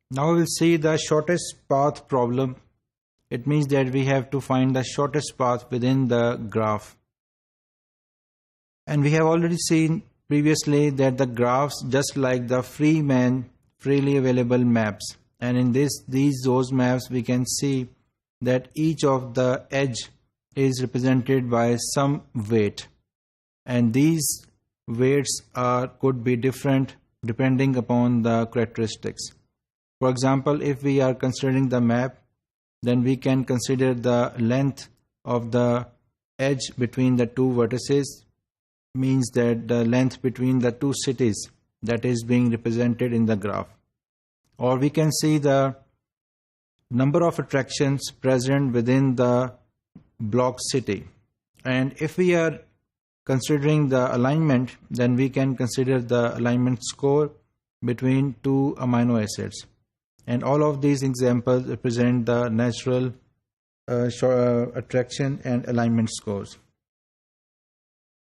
Now we'll see the shortest path problem. It means that we have to find the shortest path within the graph. And we have already seen previously that the graphs just like the freely available maps. And in those maps we can see that each of the edge is represented by some weight. And these weights could be different depending upon the characteristics. For example, if we are considering the map, then we can consider the length of the edge between the two vertices, means that the length between the two cities that is being represented in the graph. Or we can see the number of attractions present within the block city. And if we are considering the alignment, then we can consider the alignment score between two amino acids. And all of these examples represent the natural attraction and alignment scores.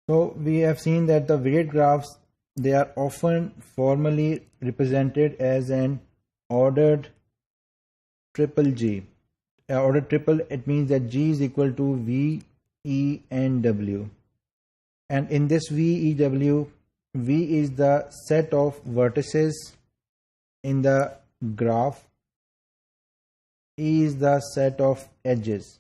So we have seen that the weight graphs, they are often formally represented as an ordered triple G. Ordered triple, it means that G is equal to V, E and W. And in this V, E, W, V is the set of vertices in the graph, E is the set of edges.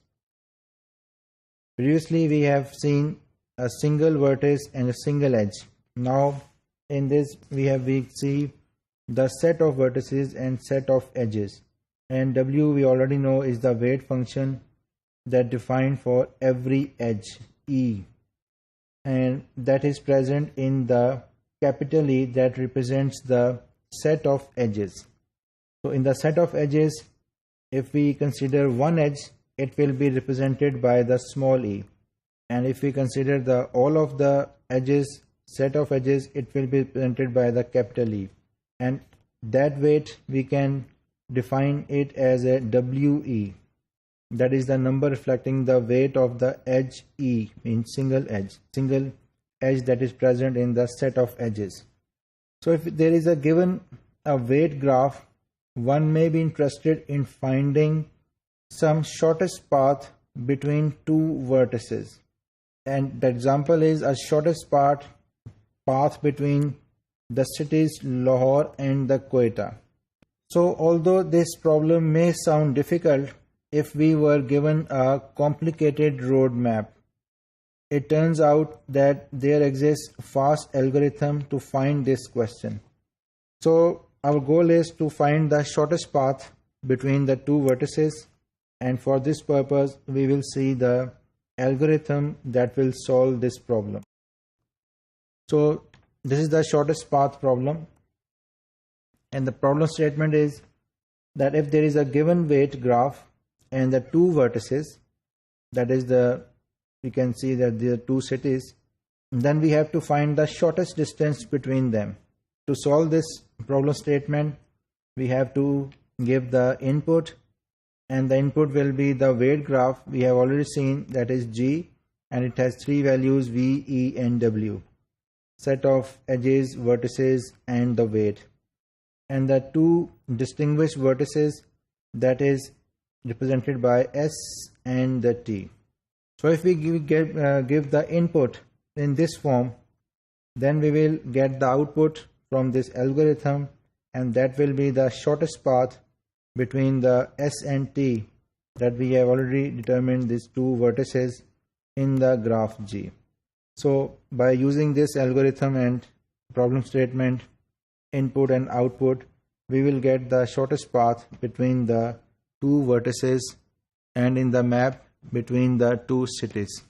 Previously we have seen a single vertex and a single edge. Now in this we see the set of vertices and set of edges. And W we already know is the weight function that defined for every edge, E, and that is present in the capital E that represents the set of edges. So in the set of edges, if we consider one edge, it will be represented by the small e. And if we consider all of the edges, set of edges, it will be represented by the capital E. And that weight we can define it as a WE. That is the number reflecting the weight of the edge E, means single edge that is present in the set of edges. So if there is a given weight graph, one may be interested in finding some shortest path between two vertices. And the example is a shortest path between the cities Lahore and the Quetta. So although this problem may sound difficult if we were given a complicated road map, it turns out that there exists a fast algorithm to find this question. So our goal is to find the shortest path between the two vertices, and for this purpose we will see the algorithm that will solve this problem. So this is the shortest path problem, and the problem statement is that if there is a given weight graph and the two vertices, that is we can see that there are two cities, then we have to find the shortest distance between them. To solve this problem statement, we have to give the input, and the input will be the weight graph we have already seen, that is G, and it has three values V, E and W, set of edges, vertices and the weight, and the two distinguished vertices that is represented by S and the T. So if we give the input in this form, then we will get the output from this algorithm, and that will be the shortest path between the S and T that we have already determined these two vertices in the graph G. So by using this algorithm and problem statement, input and output, we will get the shortest path between the two vertices and in the map between the two cities.